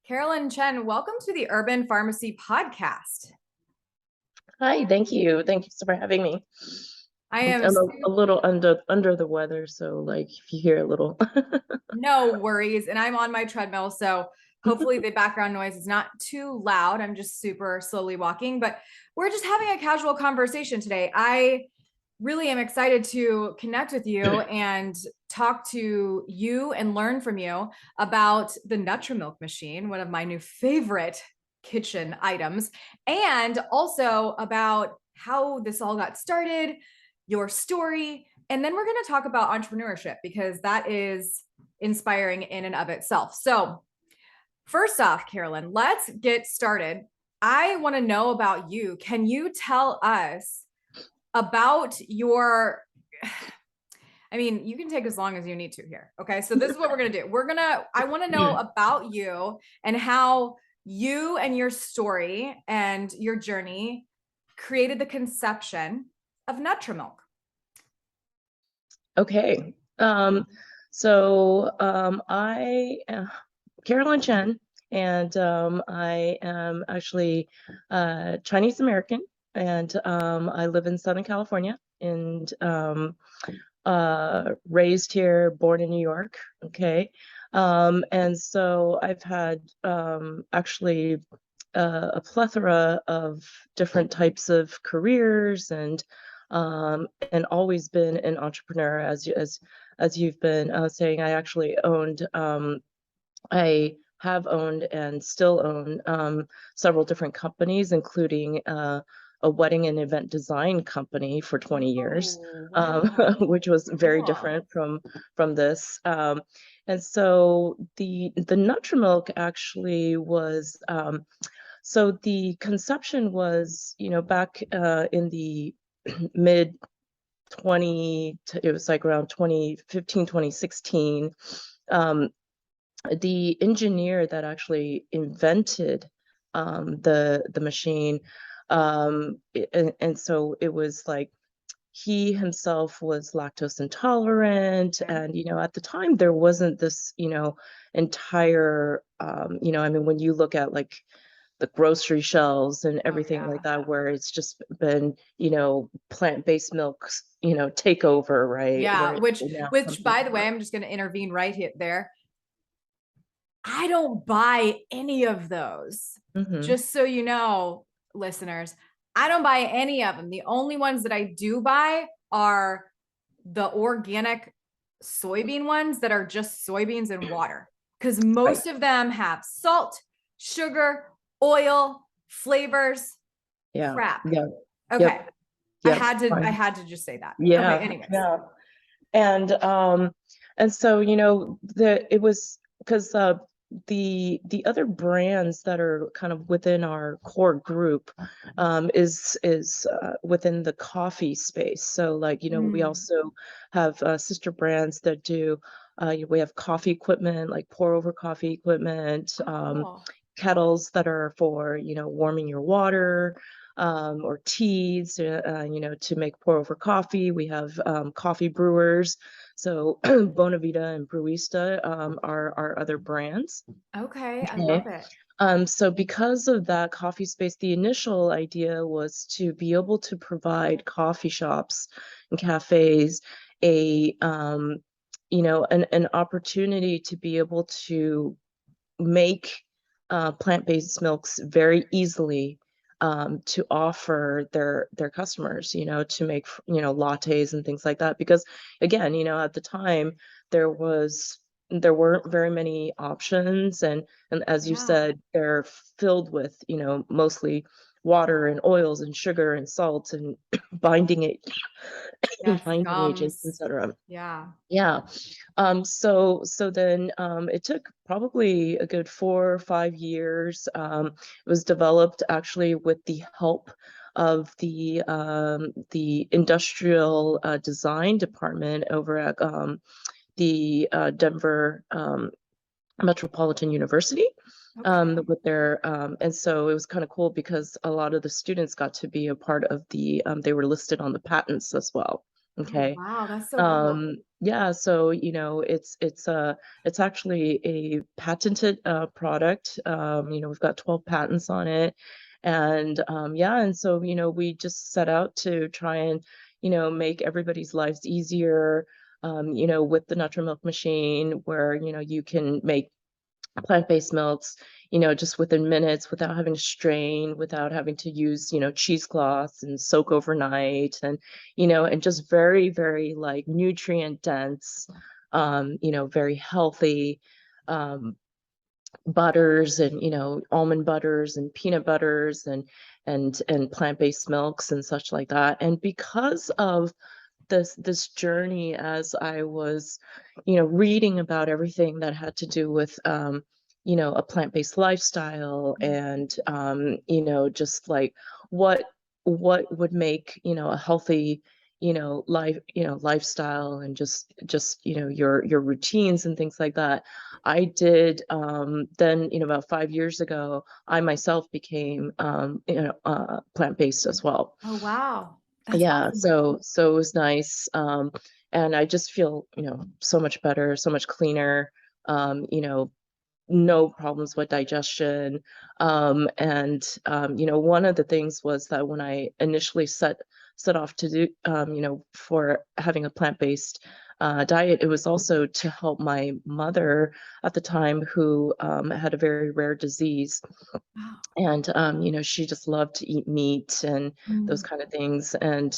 Carolyn Chen, welcome to the Urban Pharmacy Podcast. Hi, thank you. Thank you for having me. I am I'm a little under the weather, so like if you hear a little. No worries. And I'm on my treadmill, so hopefully the background noise is not too loud. I'm just super slowly walking, but we're just having a casual conversation today. I really am excited to connect with you and talk to you and learn from you about the NutraMilk machine, one of my new favorite kitchen items, and also about how this all got started, your story, and then we're going to talk about entrepreneurship because that is inspiring in and of itself. So, first off, Carolyn, let's get started. I want to know about you. Can you tell us about your I mean, you can take as long as you need to here. Okay. So this is what we're going to do. I want to know about you and how you and your story and your journey created the conception of NutraMilk. Okay. I am Carolyn Chen, and I am actually Chinese American, and I live in Southern California, and raised here, born in New York. Okay. And so I've had actually a plethora of different types of careers, and always been an entrepreneur. As you've been saying, I actually I have owned and still own several different companies, including a wedding and event design company for 20 years, Oh, wow. which was very Cool. different from this. And so the NutraMilk actually was, so the conception was, back in the mid 20, it was like around 2015, 2016. The engineer that actually invented the machine, and so it was like he himself was lactose intolerant, and at the time there wasn't this entire I mean, when you look at like the grocery shelves and everything like that, where it's just been plant-based milks take over, right? Yeah, Where which by the way, I'm just going to intervene right here there. I don't buy any of those. Just so you know, listeners, I don't buy any of them. The only ones that I do buy are the organic soybean ones that are just soybeans and water, because most of them have salt, sugar, oil, flavors. Yeah. Crap. Yeah. Okay. Yep. Yep. I had to just say that. Yeah. Okay, anyways. Yeah. And so it was because the other brands that are kind of within our core group is within the coffee space. So like we also have sister brands that do we have coffee equipment, like pour over coffee equipment, Cool. kettles that are for warming your water, or teas, to make pour over coffee. We have coffee brewers. So Bonavita and Brewista are our other brands. Okay, I love it. So because of that coffee space, the initial idea was to be able to provide coffee shops and cafes an opportunity to be able to make plant-based milks very easily, to offer their customers, to make lattes and things like that. Because again, at the time there weren't very many options, and as you said, they're filled with mostly water and oils and sugar and salt and binding agents, etc. Yeah. So then it took probably a good 4 or 5 years. It was developed actually with the help of the industrial design department over at the Denver Metropolitan University. With their and so it was kind of cool because a lot of the students got to be a part of the they were listed on the patents as well. Oh, Okay. wow. That's so cool. Yeah, so it's actually a patented product. We've got 12 patents on it. And yeah, and so we just set out to try and make everybody's lives easier, with the NutraMilk machine, where you can make plant-based milks, just within minutes, without having to strain, without having to use, cheesecloths and soak overnight, and just very, very like nutrient dense, very healthy, um, butters, and almond butters and peanut butters, and plant-based milks and such like that. And because of this journey, as I was, reading about everything that had to do with, a plant-based lifestyle, and just like what what would make, a healthy, lifestyle, and just your routines and things like that. I did, then, about 5 years ago, I myself became, plant-based as well. Oh, wow. That's Yeah, awesome. so it was nice, and I just feel, so much better, so much cleaner, no problems with digestion, and, one of the things was that when I initially set off to do, for having a plant-based, diet, it was also to help my mother at the time, who, had a very rare disease. Wow. And she just loved to eat meat and those Mm, kind of things. And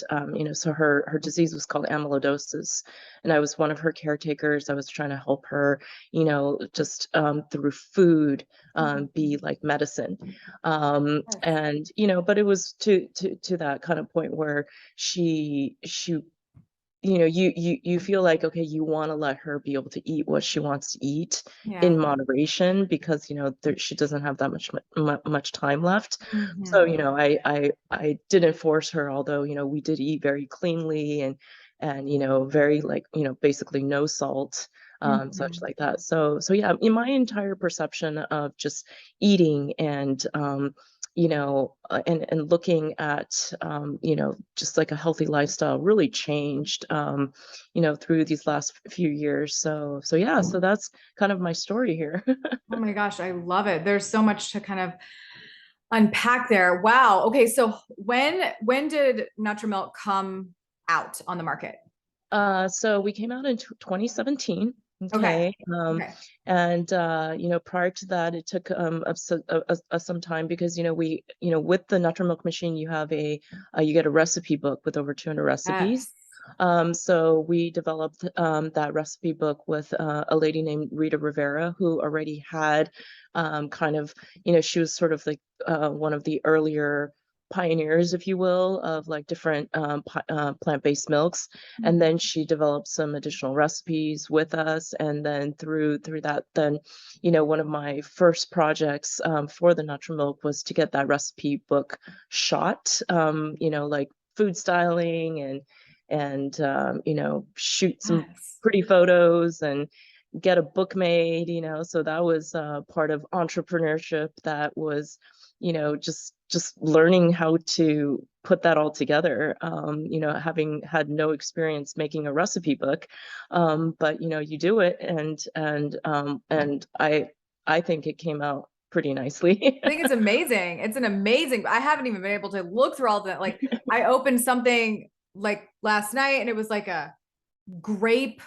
so her disease was called amyloidosis, and I was one of her caretakers. I was trying to help her, just through food, be mhm. like medicine. Yes. And but it was to that kind of point where she you feel like, okay, you wanna let her be able to eat what she wants to eat Yeah. in moderation, because, she doesn't have that much time left. So, Mhm. I didn't force her, although, we did eat very cleanly, and, very, like, basically no salt, such Mhm. like that. So yeah, in my entire perception of just eating, and, and looking at, just like a healthy lifestyle, really changed, through these last few years. So yeah, so that's kind of my story here. Oh my gosh, I love it. There's so much to kind of unpack there. Wow. Okay, so when did NutraMilk come out on the market? So we came out in 2017. Okay. Okay. Okay. And prior to that, it took some time, because with the NutraMilk machine, you get a recipe book with over 200 recipes. Yes. So we developed, that recipe book with, a lady named Rita Rivera, who already had, kind of, she was sort of like, one of the earlier pioneers, if you will, of like different, plant-based milks. And Mhm. then she developed some additional recipes with us. And then through that, then, one of my first projects, for the NutraMilk, was to get that recipe book shot, like food styling, and shoot some Yes. pretty photos, and get a book made. So that was, part of entrepreneurship. That was, just learning how to put that all together, having had no experience making a recipe book. But you do it, and I think it came out pretty nicely. I think it's amazing. It's an amazing. I haven't even been able to look through all of that. Like I opened something like last night and it was like a grape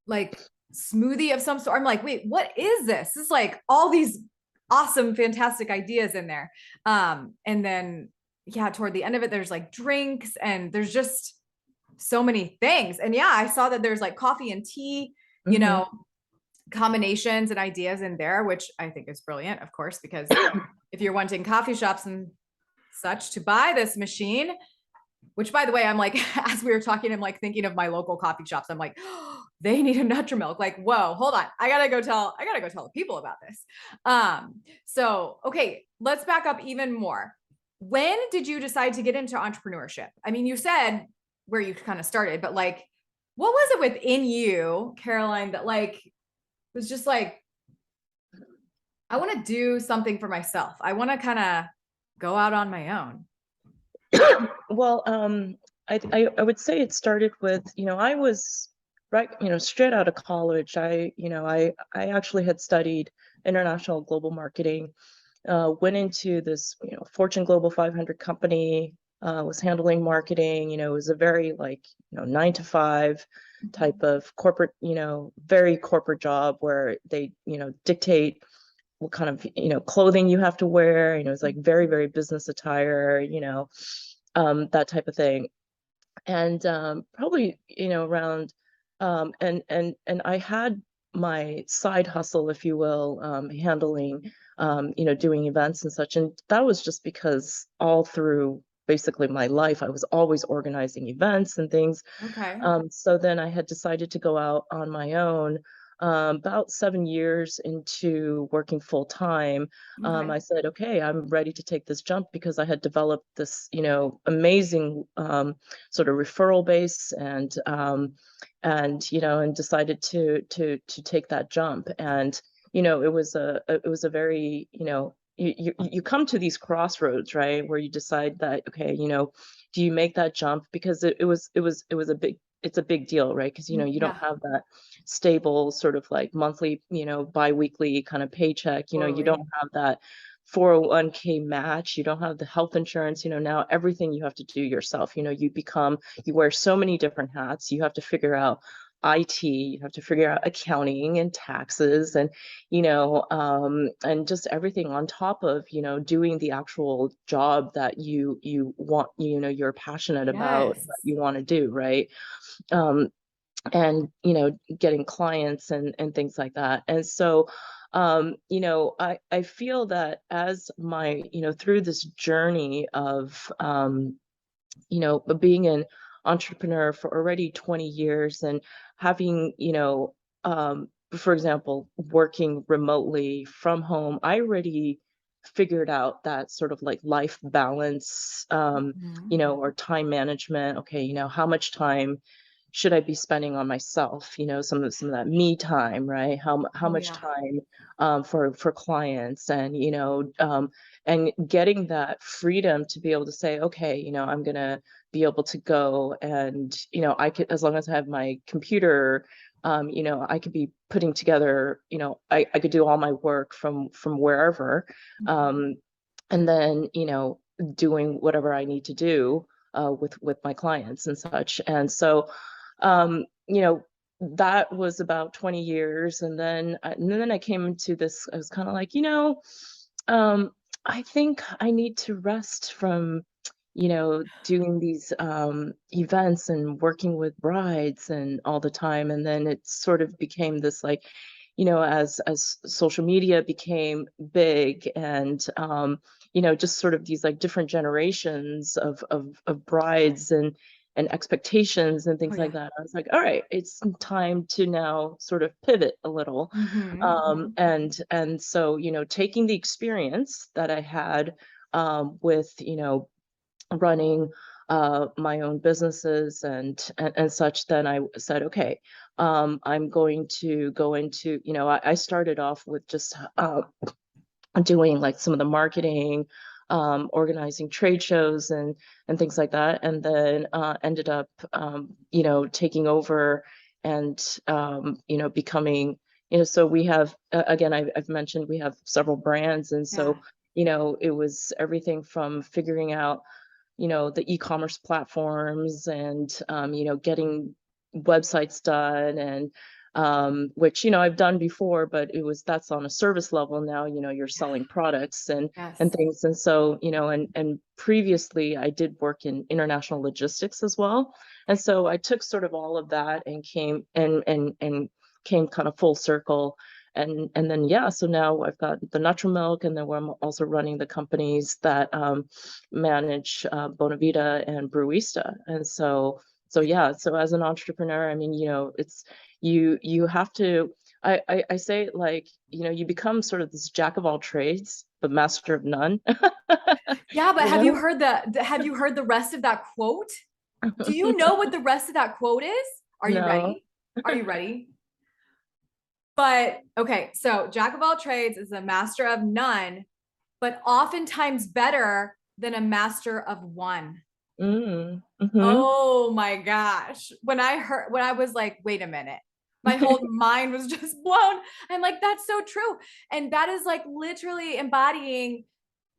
like smoothie of some sort. I'm like, wait, what is this? This is like all these awesome, fantastic ideas in there. And then yeah, toward the end of it, there's like drinks and there's just so many things. And yeah, I saw that there's like coffee and tea, you Hmm. know, combinations and ideas in there, which I think is brilliant, of course, because if you're wanting coffee shops and such to buy this machine, which by the way, I'm like, as we were talking, I'm like thinking of my local coffee shops. I'm like, oh, they need a NutraMilk. Like, whoa, hold on. I gotta go tell the people about this. So okay, let's back up even more. When did you decide to get into entrepreneurship? I mean, you said where you kind of started, but like, what was it within you, Caroline, that like was just like, I want to do something for myself. I want to kind of go out on my own. Well, I would say it started with, I was right, straight out of college. I actually had studied international global marketing, went into this, Fortune Global 500 company, was handling marketing. It was a very like, 9 to 5 type of corporate, very corporate job where they, dictate what kind of, clothing you have to wear. It's like very, very business attire, that type of thing. And probably, around, and I had my side hustle, if you will, handling, doing events and such. And that was just because all through basically my life, I was always organizing events and things. Okay. So then I had decided to go out on my own. About 7 years into working full time, Okay. I said, okay, I'm ready to take this jump because I had developed this, amazing sort of referral base, and decided to take that jump. And it was a very, you come to these crossroads, right, where you decide that, okay, do you make that jump? Because it was a big, it's a big deal, right? Because you don't Yeah, have that stable sort of like monthly, biweekly kind of paycheck. You totally. don't have that 401k match. You don't have the health insurance. Now everything you have to do yourself. You wear so many different hats. You have to figure out IT, you have to figure out accounting and taxes, and just everything on top of, doing the actual job that you want, you're passionate about, that Yes. you want to do, right? Um, and getting clients and things like that. And so I feel that as my, through this journey of being an entrepreneur for already 20 years, and having, for example, working remotely from home, I already figured out that sort of like life balance, Mhm. or time management. Okay, how much time should I be spending on myself? Some of that me time, right? How Oh much yeah. time for clients, and getting that freedom to be able to say, okay, I'm gonna be able to go, and I could, as long as I have my computer, I could be putting together, I could do all my work from wherever, Mhm. um, and then doing whatever I need to do with my clients and such. And so um, you know, that was about 20 years. And then I came into this, I was kind of like, um, I think I need to rest from, doing these events and working with brides and all the time. And then it sort of became this like, as social media became big, and just sort of these like different generations of brides and expectations and Oh things like yeah. that. I was like, all right, it's time to now sort of pivot a little. Hmm. And so, taking the experience that I had with, running my own businesses and such, then I said, okay, I'm going to go into, I started off with just doing like some of the marketing, organizing trade shows and things like that, and then ended up, taking over and becoming, so we have, again, I've mentioned we have several brands, and Yeah. so it was everything from figuring out the e-commerce platforms, and getting websites done, and which I've done before, but that's on a service level. Now you're selling products and Yes. things. And so and previously I did work in international logistics as well, and so I took sort of all of that and came kind of full circle. And then, yeah, so now I've got the NutraMilk, and then I'm also running the companies that manage Bonavita and Brewista. And so yeah, so as an entrepreneur, I mean, it's you have to, I say it like, you become sort of this jack of all trades, but master of none. Yeah, but you have you know heard have you heard the rest of that quote? Do you know what the rest of that quote is? Are you No. ready? Are you ready? But okay, so jack of all trades is a master of none, but oftentimes better than a master of one. Mm-hmm. Oh my gosh. When I was like, wait a minute, my whole mind was just blown. I'm like, that's so true. And that is like literally embodying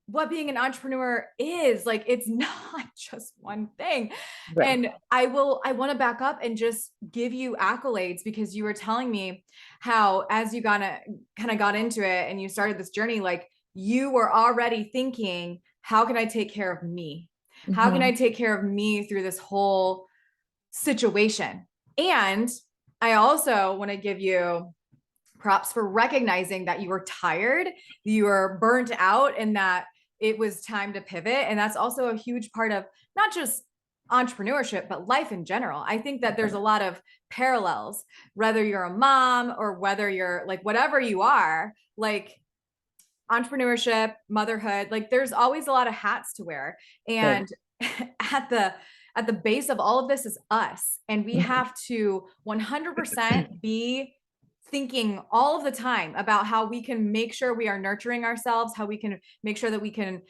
what being an entrepreneur is. Like, it's not just one thing. Right. And I want to back up and just give you accolades, because you were telling me how, as you kind of got into it and you started this journey, like you were already thinking, how can I take care of me? How can I Mm-hmm. take care of me through this whole situation? And I also want to give you props for recognizing that you were tired, you were burnt out, and that it was time to pivot. And that's also a huge part of not just entrepreneurship, but life in general. I think that there's a lot of parallels, whether you're a mom or whether you're like whatever you are, like entrepreneurship, motherhood, like there's always a lot of hats to wear. Right. And at the base of all of this is us. And we Mhm. have to 100% be thinking all of the time about how we can make sure we are nurturing ourselves, how we can make sure that we can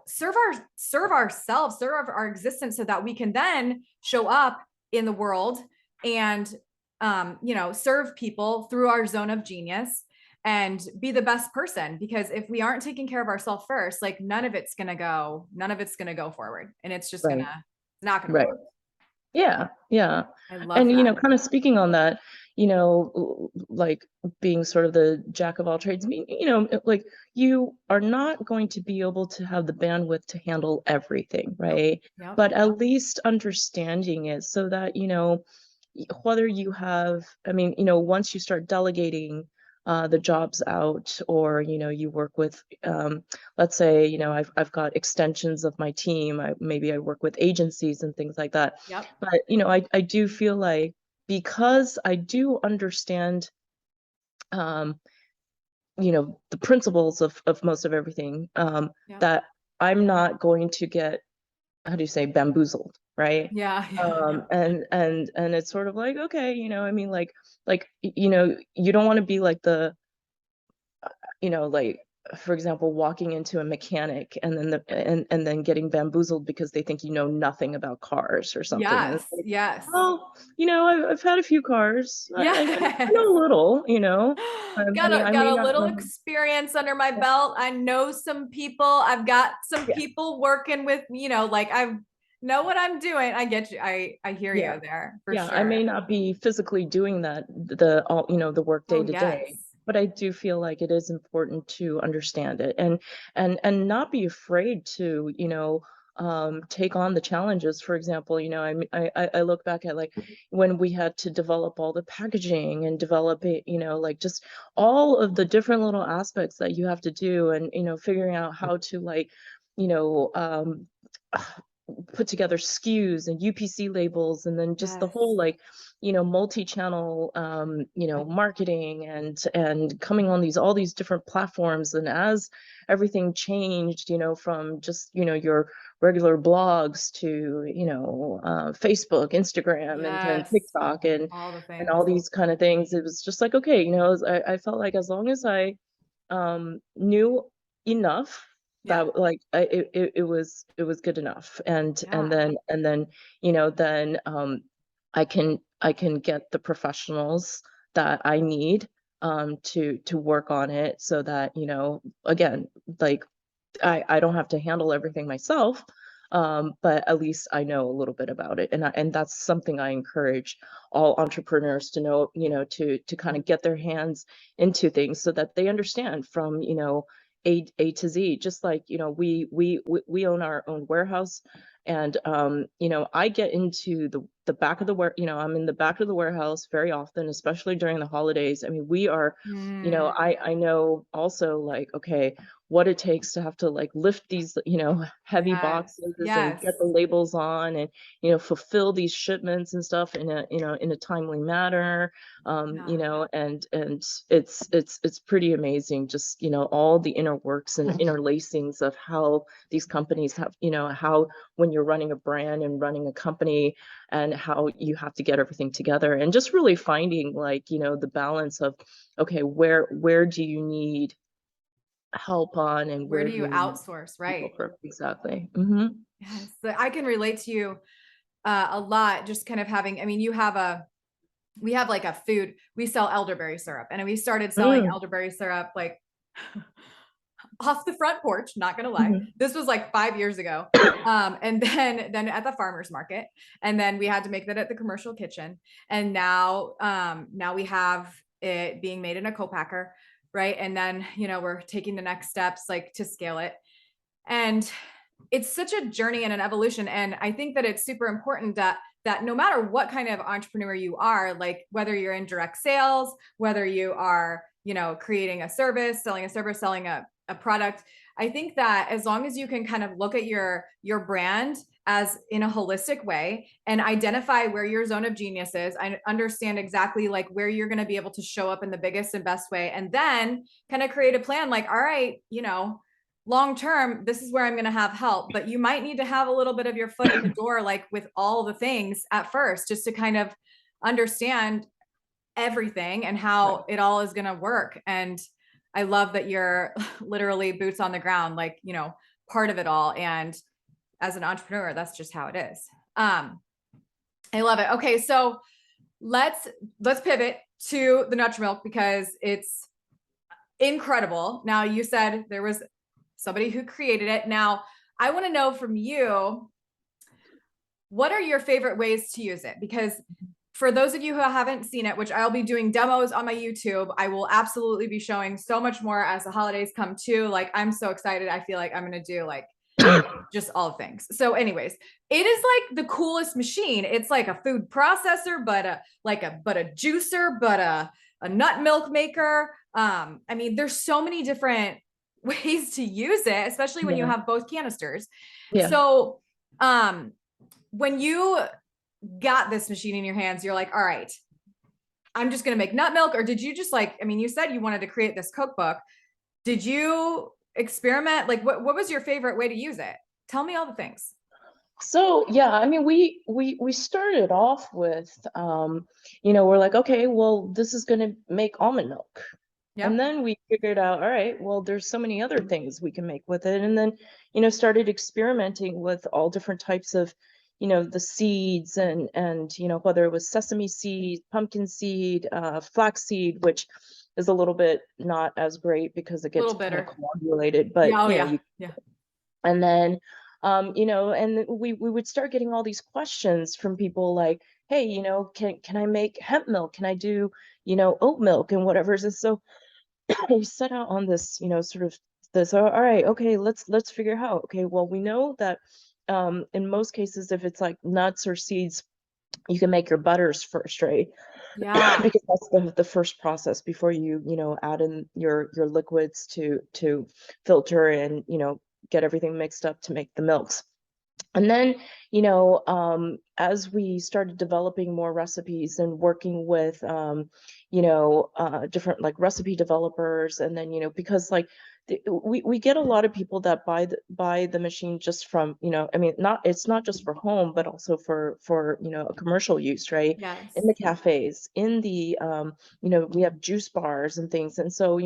serve ourselves, serve our existence, so that we can then show up in the world and serve people through our zone of genius and be the best person. Because if we aren't taking care of ourselves first, like none of it's going to go forward, and it's just Right. it's not going to Right. work. Yeah. Yeah. I love And, that. kind of speaking on that, like being sort of the jack of all trades, like you are not going to be able to have the bandwidth to handle everything, Nope. right? Yep. But at least understanding it so that, whether you have, I mean, once you start delegating the jobs out, or, you work with, let's say, I've got extensions of my team. Maybe I work with agencies and things like that. Yep. But, I do feel like, because I do understand, um, the principles of most of everything, Yep. that I'm not going to get, how do you say, bamboozled, right? Yeah. Yeah. And it's sort of like, okay, I mean, you don't want to be like like, for example, walking into a mechanic and then and then getting bamboozled because they think you know nothing about cars or something. And Yes. it's like, Yes. well, I've had a few cars. I Yes. know a little, I Got may a not little know. experience under my belt. I know some people. I've got some Yeah, people working with, like I know what I'm doing. I get you. I hear yeah. you there for Yeah, I may sure. not be physically doing that, the work Oh, day to day, yes. but I do feel like it is important to understand it, and not be afraid to, take on the challenges. For example, I look back at, like, when we had to develop all the packaging and develop it, like, just all of the different little aspects that you have to do, and, figuring out how to, like, you know, um, put together SKUs and UPC labels, and then just the Yes. whole, like, multi-channel, marketing, and coming on all these different platforms. And as everything changed, from just, your regular blogs to, Facebook, Instagram, and then Yes. TikTok, All the and all things. these kind of things, it was just like, okay, I felt like, as long as I knew enough, Yeah. that, like, it was good enough. And Yeah. then, then I can get the professionals that I need, to work on it, so that, again, like, I don't have to handle everything myself, but at least I know a little bit about it. And that's something I encourage all entrepreneurs to know, to kind of get their hands into things, so that they understand from, A to Z. Just like, we own our own warehouse, and, I get into the back of the I'm in the back of the warehouse very often, especially during the holidays. I mean, we are, Mm, I know also, like, okay, what it takes to have to, like, lift these, heavy yes. boxes and get Yes. the labels on, and, fulfill these shipments and stuff in a timely manner. Yeah. And it's pretty amazing, just, all the inner works and interlacings of how these companies have, how, when you're running a brand and running a company, and how you have to get everything together, and just really finding, like, the balance of, okay, where do you need help on, and Where where do do you you need outsource? people Right. for, exactly. Hmm. Yes, I can relate to you a lot. Just kind of having, I mean, we have like a food, we sell elderberry syrup, and we started selling Mm, elderberry syrup like off the front porch, not gonna lie. mhm. This was like 5 years ago. And then at the farmer's market, and then we had to make that at the commercial kitchen. And now we have it being made in a co-packer, right? And then, we're taking the next steps like to scale it. And it's such a journey and an evolution. And I think that it's super important that no matter what kind of entrepreneur you are, like whether you're in direct sales, whether you are, creating a service, selling a product, I think that as long as you can kind of look at your brand as in a holistic way and identify where your zone of genius is, I understand exactly like where you're going to be able to show up in the biggest and best way, and then kind of create a plan like, all right, long term, this is where I'm going to have help, but you might need to have a little bit of your foot in the door, like with all the things at first, just to kind of understand everything and Right. how it all is going to work. And I love that you're literally boots on the ground, like, part of it all. And as an entrepreneur, that's just how it is. I love it. Okay. So let's pivot to the NutraMilk because it's incredible. Now, you said there was somebody who created it. Now, I want to know from you, what are your favorite ways to use it? Because for those of you who haven't seen it, which I'll be doing demos on my YouTube, I will absolutely be showing so much more as the holidays come too. Like, I'm so excited. I feel like I'm going to do like just all things. So anyways, it is like the coolest machine. It's like a food processor, but a juicer, but a nut milk maker. I mean, there's so many different ways to use it, especially when you Yeah. have both canisters. Yeah. So when you got this machine in your hands, you're like, all right, I'm just going to make nut milk? Or did you just like, I mean, you said you wanted to create this cookbook. Did you experiment? Like, what was your favorite way to use it? Tell me all the things. So yeah, I mean, we started off with, we're like, okay, well, this is going to make almond milk. And Yep. then we figured out, all right, well, there's so many other things we can make with it. And then, started experimenting with all different types of, the seeds and, whether it was sesame seed, pumpkin seed, flax seed, which is a little bit not as great because it A little gets kind of bitter. coagulated, but Yeah. Oh, yeah. you, Yeah. and then, and we would start getting all these questions from people like, hey, can I make hemp milk? Can I do, oat milk and whatever? And so we set out on this, sort of this, all right, okay, let's figure out. Okay, well, we know that in most cases, if it's like nuts or seeds, you can make your butters first, right? Yeah. Because that's the first process before you, add in your liquids to filter and, get everything mixed up to make the milks. And then, as we started developing more recipes and working with, different like recipe developers, and then, because like we get a lot of people that buy the machine just from, I mean, it's not just for home, but also for, a commercial use, right? In Yes. the cafes, in the, we have juice bars and things. And so,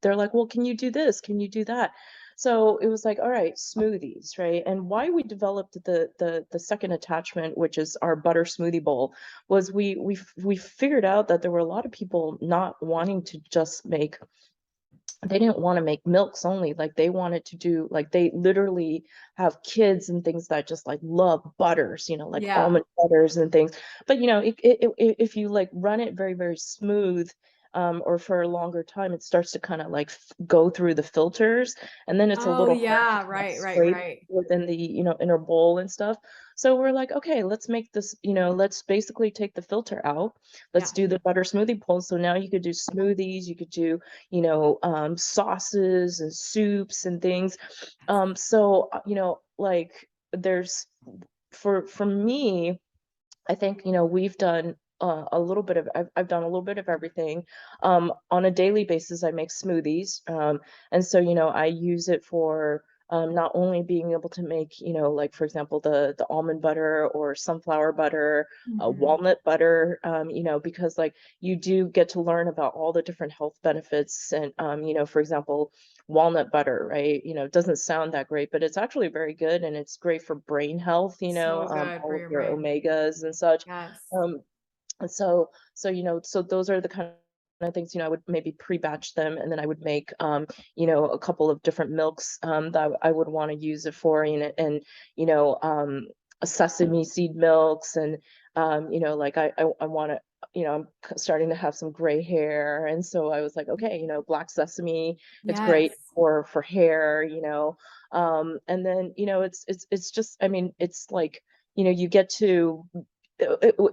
they're like, well, can you do this? Can you do that? So it was like, all right, smoothies, right? And why we developed the second attachment, which is our butter smoothie bowl, was we figured out that there were a lot of people not wanting to just make, they didn't want to make milks only, like they wanted to do, like they literally have kids and things that just like love butters, like Yeah. almond butters and things. But if you like run it very, very smooth, or for a longer time, it starts to kind of like go through the filters, and then it's a Oh, little hard to yeah. kind of Right. Right. scrape Right. within the, inner bowl and stuff. So we're like, okay, let's make this, let's basically take the filter out. Let's Yeah. do the butter smoothie bowl. So now you could do smoothies, you could do, sauces and soups and things. So, like there's, for me, I think, we've done a little bit of, I've done a little bit of everything. On a daily basis, I make smoothies. And so, I use it for, not only being able to make, like for example, the almond butter or sunflower butter, Mhm. walnut butter, because like you do get to learn about all the different health benefits. And for example, walnut butter, right? It doesn't sound that great, but it's actually very good, and it's great for brain health, So good for all of your your brain. omegas and such. Yes. Um, and so those are the kind of things, I would maybe pre-batch them, and then I would make, a couple of different milks, that I would want to use it for, and, you know, um, sesame seed milks, and, like I want to, I'm starting to have some gray hair. And so I was like, okay, black sesame, it's great Yes. for hair, and then, it's just, I mean, it's like, you get to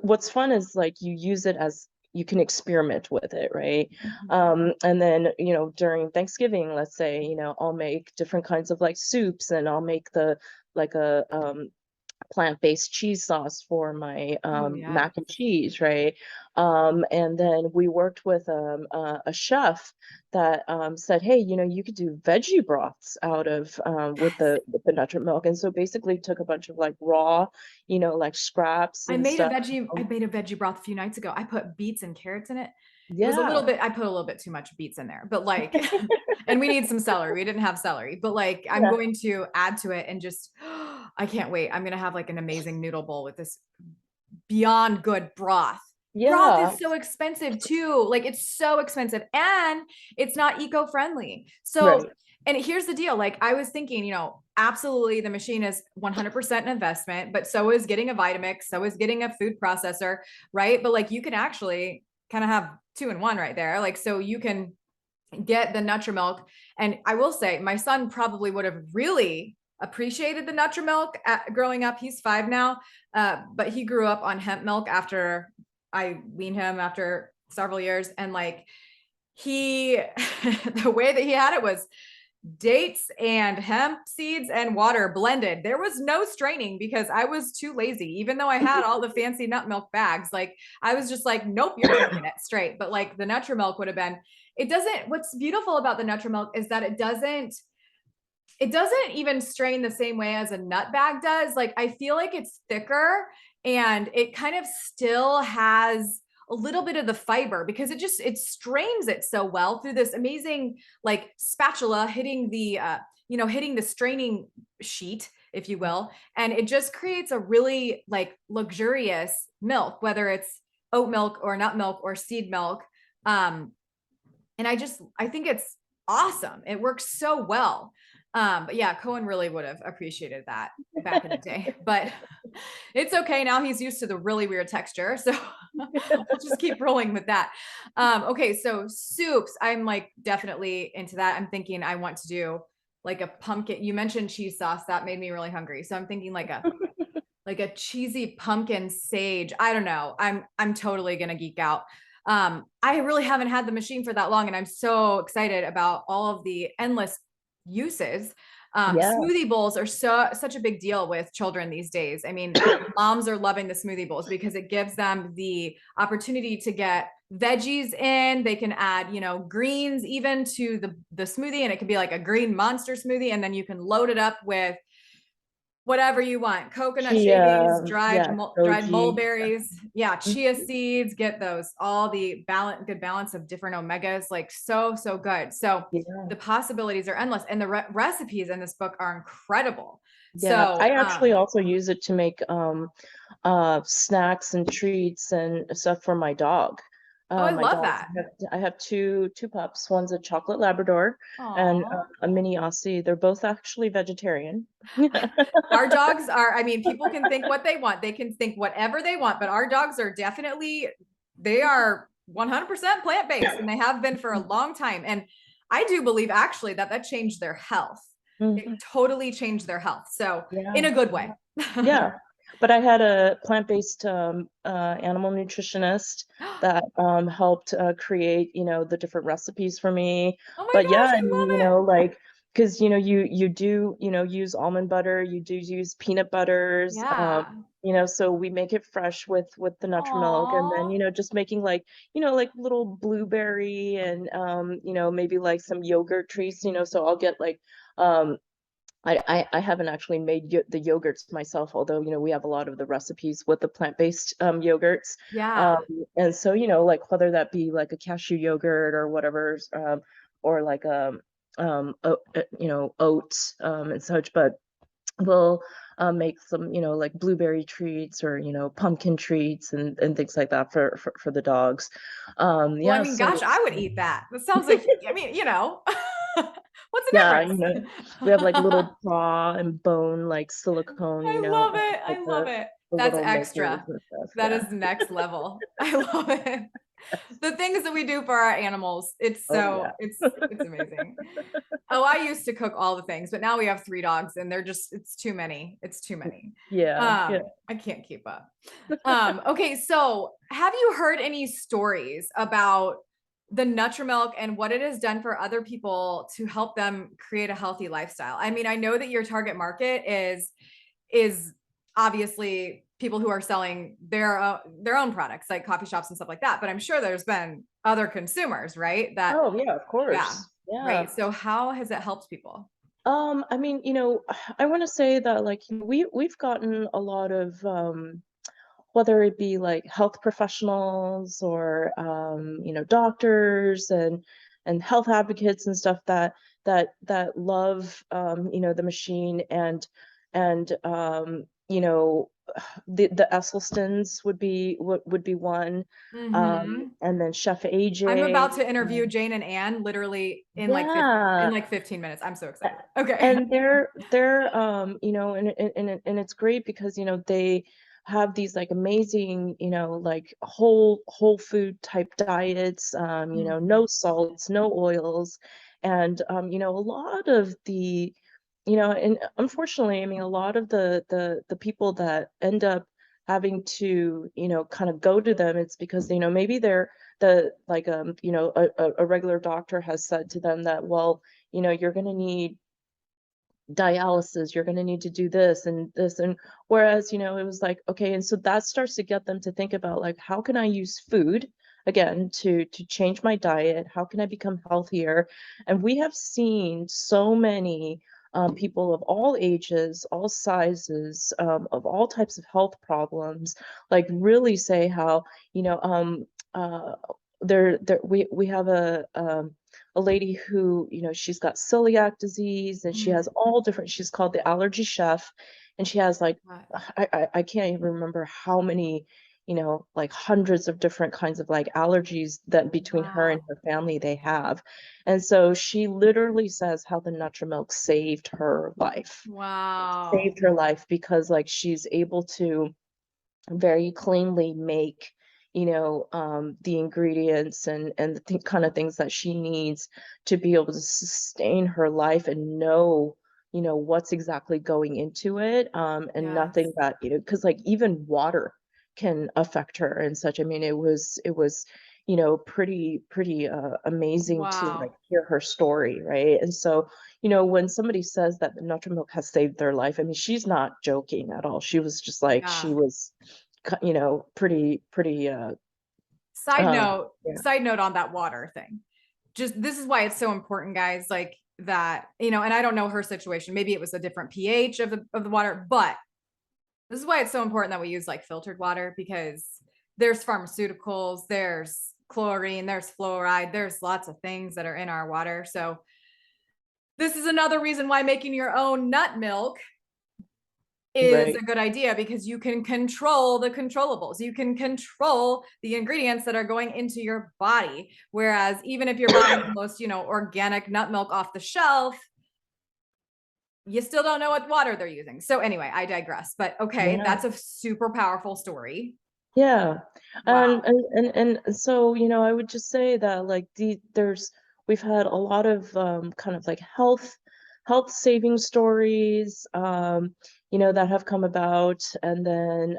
what's fun is like you use it as you can experiment with it, right? Mhm. And then, during Thanksgiving, let's say, I'll make different kinds of like soups, and I'll make the like a plant-based cheese sauce for my Oh, yes. mac and cheese, right? And then we worked with a chef that said, hey, you could do veggie broths out of with the NutraMilk. And so basically took a bunch of like raw, like scraps and stuff. I made a veggie broth a few nights ago. I put beets and carrots in it. It was a little Yeah. bit, I put a little bit too much beets in there, but like, and we need some celery. We didn't have celery, but like, I'm Yeah. going to add to it and just, I can't wait. I'm going to have like an amazing noodle bowl with this beyond good broth. Broth Yeah. is so expensive too. Like it's so expensive and it's not eco-friendly. So, Right. and here's the deal. Like I was thinking, absolutely the machine is 100% an investment, but so is getting a Vitamix, so is getting a food processor, right? But like you can actually kind of have two in one right there. Like, so you can get the NutraMilk. And I will say, my son probably would have really appreciated the NutraMilk growing up. He's 5 now, but he grew up on hemp milk after I weaned him after several years. And like he, the way that he had it was dates and hemp seeds and water blended. There was no straining because I was too lazy, even though I had all the fancy nut milk bags. Like I was just like, nope, you're drinking it straight. But like the NutraMilk would have been, it doesn't, what's beautiful about the NutraMilk is that it doesn't even strain the same way as a nut bag does. Like I feel like it's thicker and it kind of still has a little bit of the fiber because it strains it so well through this amazing like spatula hitting the straining sheet, if you will, and it just creates a really like luxurious milk, whether it's oat milk or nut milk or seed milk. um and I think it's awesome. It works so well. But yeah, Cohen really would have appreciated that back in the day, but it's okay. Now he's used to the really weird texture. So we'll just keep rolling with that. Okay. So soups, I'm like definitely into that. I'm thinking I want to do like a pumpkin. You mentioned cheese sauce. That made me really hungry. So I'm thinking like a cheesy pumpkin sage. I don't know. I'm totally gonna geek out. I really haven't had the machine for that long, and I'm so excited about all of the endless uses. Yeah. Smoothie bowls are such a big deal with children these days. I mean, moms are loving the smoothie bowls because it gives them the opportunity to get veggies in. They can add, greens even to the smoothie, and it could be like a green monster smoothie, and then you can load it up with whatever you want, coconut shavings, dried Yeah, dried Koji. mulberries, yeah, chia Mhm. seeds, get those, all the good balance of different omegas, like so good. So Yeah. the possibilities are endless, and the recipes in this book are incredible. Yeah, So I actually also use it to make snacks and treats and stuff for my dog. oh, I My love dogs, that. I have two pups. One's a chocolate Labrador and Aw. a mini Aussie. They're both actually vegetarian. Our dogs are, I mean, people can think what they want, they can think whatever they want, but our dogs are definitely, they are 100% plant-based, and they have been for a long time. And I do believe actually that changed their health. It Mhm. totally changed their health. So in Yeah. a good way. Yeah, but I had a plant-based animal nutritionist that helped create, the different recipes for me. Oh my But yeah, gosh, I I mean, love it. like, because you do, use almond butter, you do use peanut butters, Yeah. so we make it fresh with the NutraMilk, and then, Aw. just making like, like little blueberry and maybe like some yogurt treats, so I'll get like um I haven't actually made the yogurts myself, although, we have a lot of the recipes with the plant-based yogurts. Yeah. And so, like whether that be like a cashew yogurt or whatever, or like oats and such, but we'll make some, like blueberry treats or, pumpkin treats and things like that for the dogs. Well, I Yeah, mean, so gosh, I would eat that. That sounds like, I mean, what's the yeah, difference? we have like little paw and bone, like silicone, I love it. like I love it. the That's little makers extra. and stuff. That Yeah. is next level. I love it. The things that we do for our animals, Oh yeah. it's amazing. Oh, I used to cook all the things, but now we have 3 dogs and they're just, it's too many. It's too many. Yeah. Yeah. I can't keep up. Okay, so have you heard any stories about the NutraMilk and what it has done for other people to help them create a healthy lifestyle? I mean, I know that your target market is obviously people who are selling their own products, like coffee shops and stuff like that, but I'm sure there's been other consumers, right? That Oh yeah, of yeah, course. Yeah. right. So how has it helped people? I mean, I want to say that like we've gotten a lot of whether it be like health professionals or doctors and health advocates and stuff that love the machine and the Esselstyns would be one, Mhm. and then Chef I'm AJ. about to interview Jane and Anne literally in Yeah, like 15 minutes. I'm so excited. Okay. and they're and it's great because they have these like amazing like whole food type diets, no Mhm. salts, no oils, and a lot of the and unfortunately, I mean, a lot of the people that end up having to kind of go to them, it's because maybe they're the like a regular doctor has said to them that, well, you're going to need dialysis, you're going to need to do this and this, and whereas it was like, okay, and so that starts to get them to think about like, how can I use food again to change my diet, how can I become healthier? And we have seen so many people of all ages, all sizes, of all types of health problems, like really say how uh we have a lady who, she's got celiac disease and she Mm. has all different, she's called the allergy chef. And she has like, Right. I can't even remember how many, like hundreds of different kinds of like allergies that between her Wow. and her family they have. And so she literally says how the NutraMilk Wow. saved her life because like she's able to very cleanly make the ingredients and the kind of things that she needs to be able to sustain her life and know what's exactly going into it, and Yes. nothing that because like even water can affect her and such. I mean, it was pretty amazing to like Wow. hear her story, right? And so when somebody says that the NutriMilk has saved their life, I mean, she's not joking at all. She was just like, she Yeah. was pretty yeah. Side note on that water thing. Just this is why it's so important, guys, like that, and I don't know her situation. Maybe it was a different pH of the water, but this is why it's so important that we use like filtered water because there's pharmaceuticals, there's chlorine, there's fluoride, there's lots of things that are in our water. So this is another reason why making your own nut milk is Right. a good idea because you can control the controllables. You can control the ingredients that are going into your body. Whereas even if you're buying the most, organic nut milk off the shelf, you still don't know what water they're using. So anyway, I digress. But okay, Yeah. that's a super powerful story. Yeah. Wow. And so, I would just say that like we've had a lot of kind of like health saving stories that have come about. And then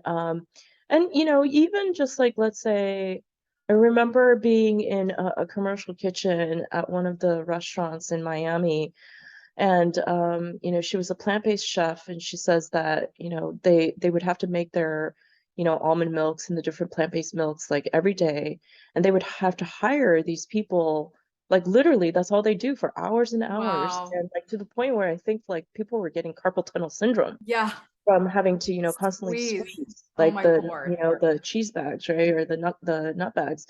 and even just like, let's say, I remember being in a commercial kitchen at one of the restaurants in Miami. And she was a plant-based chef, and she says that they would have to make their almond milks and the different plant-based milks like every day, and they would have to hire these people Like literally, that's all they do for hours and hours. Wow. And like to the point where I think like people were getting carpal tunnel syndrome Yeah. from having to, constantly Squeeze. squeeze Oh like my the, Lord. the cheese bags, right? Or the nut bags.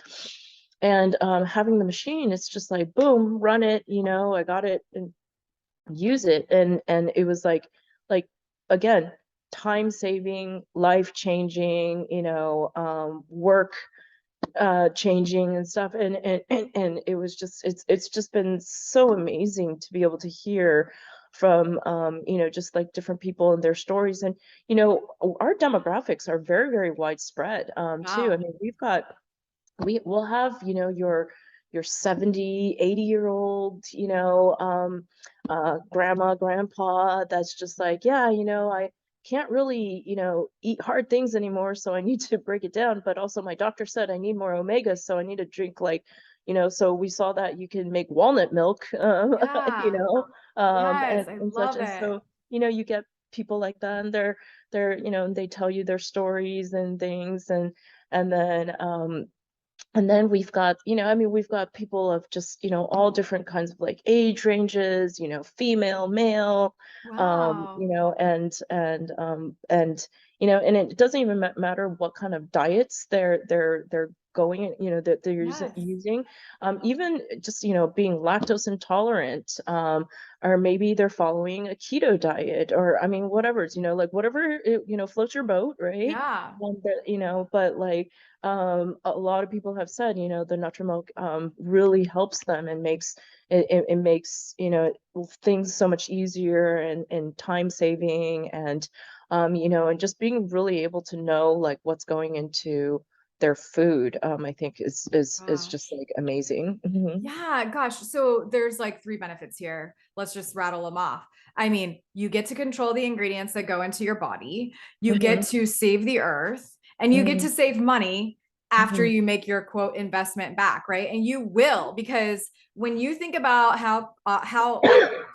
And having the machine, it's just like boom, run it, I got it and use it. And it was like again, time saving, life changing, work changing and stuff. And it was just it's just been so amazing to be able to hear from just like different people and their stories. And our demographics are very, very widespread too. I Wow. mean, we will have your 70, 80-year-old grandma, grandpa that's just like, yeah, I can't really eat hard things anymore, so I need to break it down, but also my doctor said I need more omega, so I need to drink like so we saw that you can make walnut milk Yeah. Yes, I and such. love And it. so you get people like that, and they're they tell you their stories and things. And then we've got, I mean, we've got people of just, all different kinds of like age ranges, female, male, Wow. and it doesn't even matter what kind of diets they're going, that they're Yes. using, even just, being lactose intolerant, or maybe they're following a keto diet, or I mean, whatever, like whatever, floats your boat, right? Yeah. But like, a lot of people have said, the NutraMilk really helps them and it makes, things so much easier and time saving. And and just being really able to know like what's going into their food, I think is just Gosh. like amazing. Mhm. Yeah, gosh. So there's like three benefits here. Let's just rattle them off. I mean, you get to control the ingredients that go into your body, you get Mhm. to save the earth, and you get to Mhm. save money after Mhm. you make your quote investment back, right? And you will, because when you think about how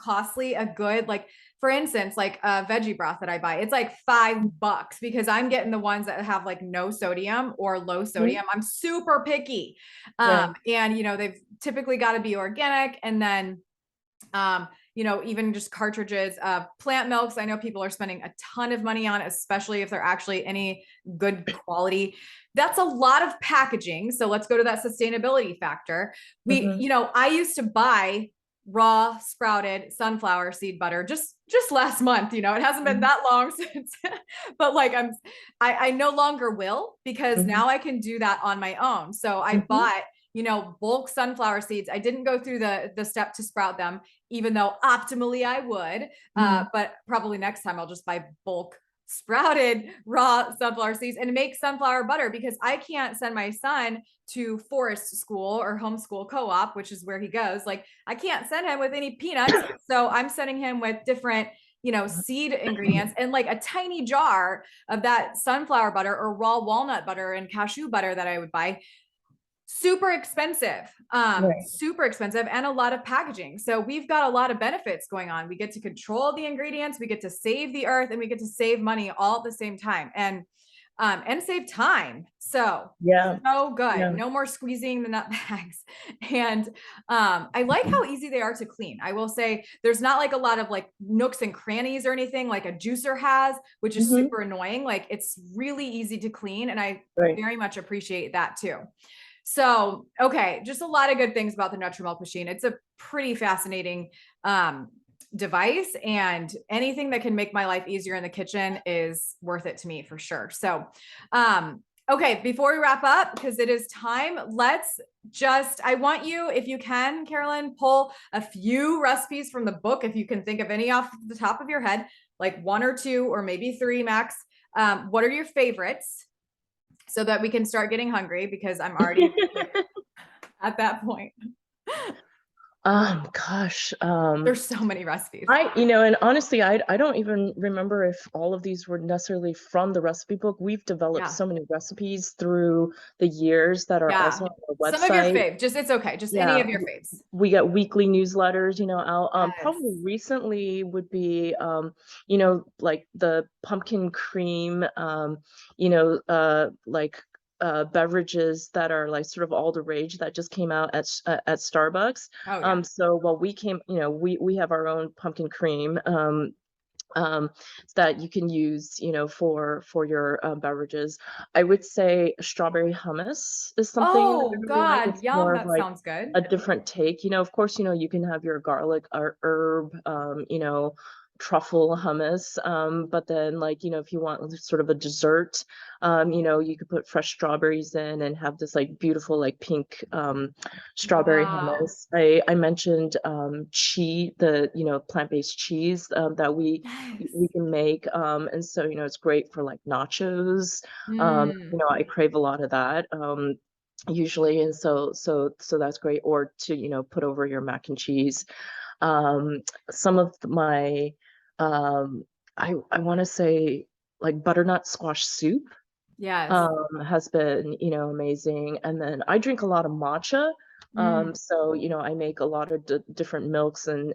costly a good, like for instance, like a veggie broth that I buy, it's like $5 because I'm getting the ones that have like no sodium or low Mhm. sodium. I'm super picky. Right. And they've typically got to be organic. And then even just cartridges of plant milks. I know people are spending a ton of money on, especially if they're actually any good quality. That's a lot of packaging. So let's go to that sustainability factor. Mhm. I used to buy raw sprouted sunflower seed butter just last month. It hasn't been Mhm. that long since, but like I no longer will, because Mhm. now I can do that on my own. So I Mhm. bought bulk sunflower seeds. I didn't go through the step to sprout them, even though optimally I would. Mhm. But probably next time I'll just buy bulk sprouted raw sunflower seeds and make sunflower butter, because I can't send my son to forest school or homeschool co-op, which is where he goes. Like I can't send him with any peanuts. So I'm sending him with different seed ingredients, and like a tiny jar of that sunflower butter or raw walnut butter and cashew butter that I would buy. Right. Super expensive, and a lot of packaging. So we've got a lot of benefits going on. We get to control the ingredients, we get to save the earth, and we get to save money all at the same time, and save time. Yeah. So good. Yeah. No more squeezing the nut bags. And I like how easy they are to clean. I will say there's not like a lot of like nooks and crannies or anything like a juicer has, which is Mhm. super annoying. Like it's really easy to clean, and I Right. very much appreciate that too. So, okay, just a lot of good things about the NutraMilk machine. It's a pretty fascinating device, and anything that can make my life easier in the kitchen is worth it to me for sure. So, okay, before we wrap up, because it is time, I want you, if you can, Carolyn, pull a few recipes from the book, if you can think of any off the top of your head, like one or two, or maybe three max. What are your favorites? So that we can start getting hungry, because I'm already like at that point. Gosh. There's so many recipes. And honestly, I don't even remember if all of these were necessarily from the recipe book. We've developed Yeah. so many recipes through the years that are Yeah. also on our Some of your website. faves. Just it's okay. Just any Yeah, of your faves. we get weekly newsletters. I'll probably Yes. recently would be like the pumpkin cream, like beverages that are like sort of all the rage that just came out at Starbucks. Oh yeah. So while we came, we have our own pumpkin cream. That you can use, for your beverages. I would say strawberry hummus is something that I Oh really like. God, It's yum. more of That like sounds good. a different take. Of course, you can have your garlic or herb, truffle hummus. But then like, if you want sort of a dessert, you could put fresh strawberries in and have this like beautiful like pink strawberry Wow. hummus. I mentioned cheese, the plant-based cheese that we Yes. can make. And so, it's great for like nachos. Mm. I crave a lot of that. Usually, and so that's great. Or to put over your mac and cheese. Some of my I want to say like butternut squash soup Yes. has been amazing. And then I drink a lot of matcha. Mm. So I make a lot of different milks, and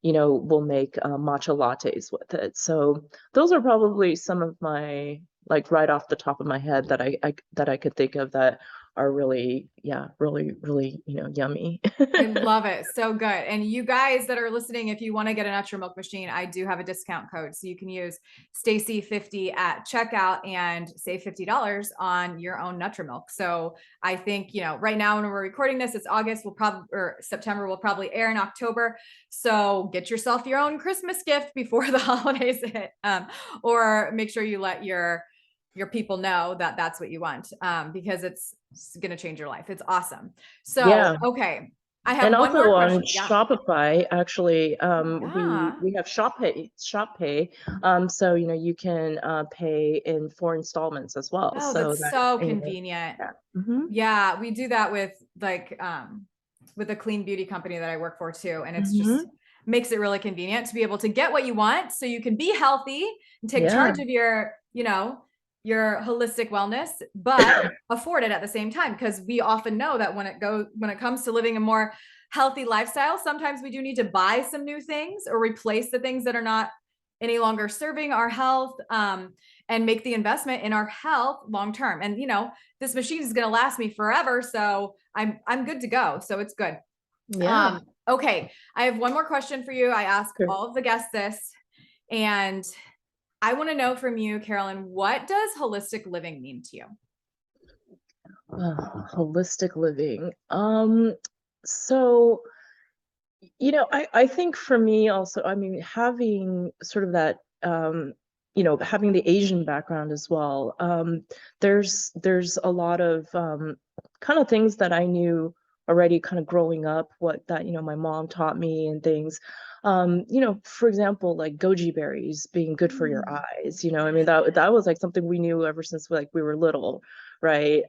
we'll make matcha lattes with it. So those are probably some of my, like, right off the top of my head that I could think of that are really, yeah, really, really, yummy. I love it. So good. And you guys that are listening, if you want to get a NutraMilk machine, I do have a discount code. So you can use Stacy50 at checkout and save $50 on your own NutraMilk. So I think, right now when we're recording this, it's August, or September, will probably air in October. So get yourself your own Christmas gift before the holidays hit. Or make sure you let your people know that that's what you want, because it's going to change your life. It's awesome. So, Yeah. okay. I And have one also more on question. Yeah. Shopify, actually, we Yeah. we have Shop Pay. So you can pay in 4 installments as well. Oh, So that's that, so convenient. yeah. Mm-hmm. Yeah, we do that with like with a clean beauty company that I work for too. And it's Mm-hmm. just makes it really convenient to be able to get what you want so you can be healthy and take Yeah. charge of your holistic wellness, but afford it at the same time. Because we often know that when it comes to living a more healthy lifestyle, sometimes we do need to buy some new things or replace the things that are not any longer serving our health, and make the investment in our health long term. And this machine is going to last me forever, so I'm good to go. So it's good. Yeah. Okay, I have one more question for you. I ask Sure. all of the guests this, and I want to know from you, Carolyn, what does holistic living mean to you? Holistic living. So, I think for me also, I mean, having sort of that, having the Asian background as well, there's a lot of kind of things that I knew already kind of growing up, what that, my mom taught me and things. For example, like goji berries being good for your Mm. eyes, I mean, that was like something we knew ever since like we were little, right?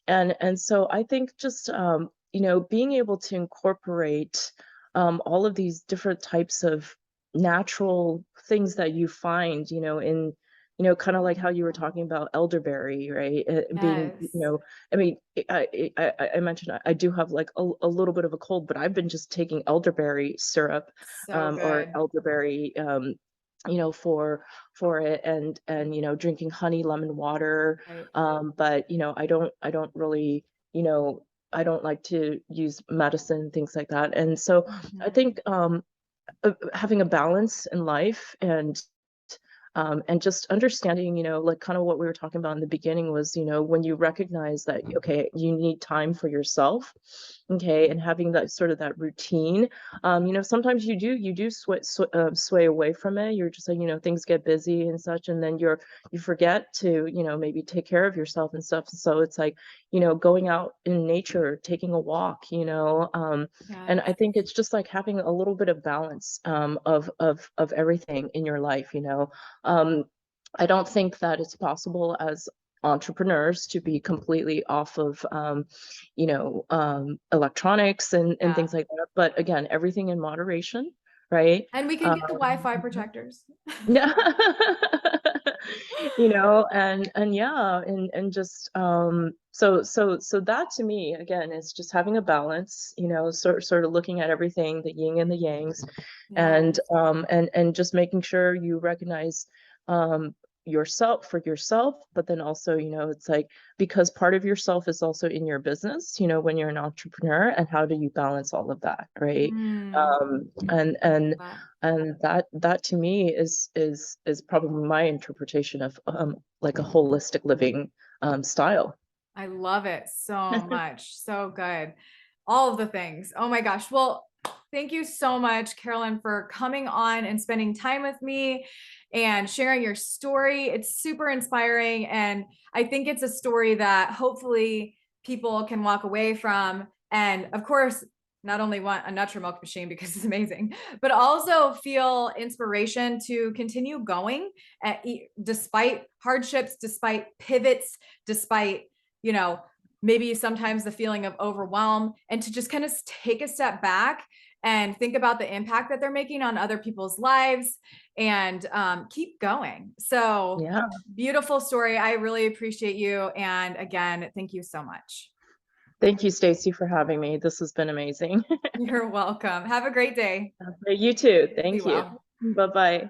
And so I think just being able to incorporate all of these different types of natural things that you find, in, kind of like how you were talking about elderberry, right? Being, Yes. I mean, I mentioned I do have like a little bit of a cold, but I've been just taking elderberry syrup, So or good. elderberry, for it, and drinking honey lemon water. Right. But I don't really, you know I don't like to use medicine, things like that. And so I Mhm. think having a balance in life, and just understanding, like kind of what we were talking about in the beginning was, when you recognize that, okay, you need time for yourself, okay, and having that sort of that routine. Sometimes you do sway away from it. You're just like, things get busy and such, and then you forget to, maybe take care of yourself and stuff. So it's like, going out in nature, taking a walk, and I Yes. think it's just like having a little bit of balance, of everything in your life. um, I don't think that it's possible as entrepreneurs to be completely off of, electronics and Yeah. things like that. But again, everything in moderation, right? And we can get the Wi-Fi protectors. Yeah. And yeah, and just so that to me again is just having a balance, sort of looking at everything, the yin and the yangs, Yes. and just making sure you recognize, um yourself for yourself, but then also, you know, it's like, because part of yourself is also in your business, you know, when you're an entrepreneur, and how do you balance all of that, right? Mm, And that- that to me is probably my interpretation of like a holistic living style. I love it so much. So good. All of the things. Oh my gosh. Well, thank you so much, Carolyn, for coming on and spending time with me and sharing your story. It's super inspiring. And I think it's a story that hopefully people can walk away from. And of course, not only want a NutraMilk machine because it's amazing, but also feel inspiration to continue going despite hardships, despite pivots, despite, you know, maybe sometimes the feeling of overwhelm, and to just kind of take a step back and think about the impact that they're making on other people's lives, and keep going. So Yeah. beautiful story. I really appreciate you. And again, thank you so much. Thank you, Stacy, for having me. This has been amazing. You're welcome. Have a great day. You too. Be Thank you. well. Bye-bye.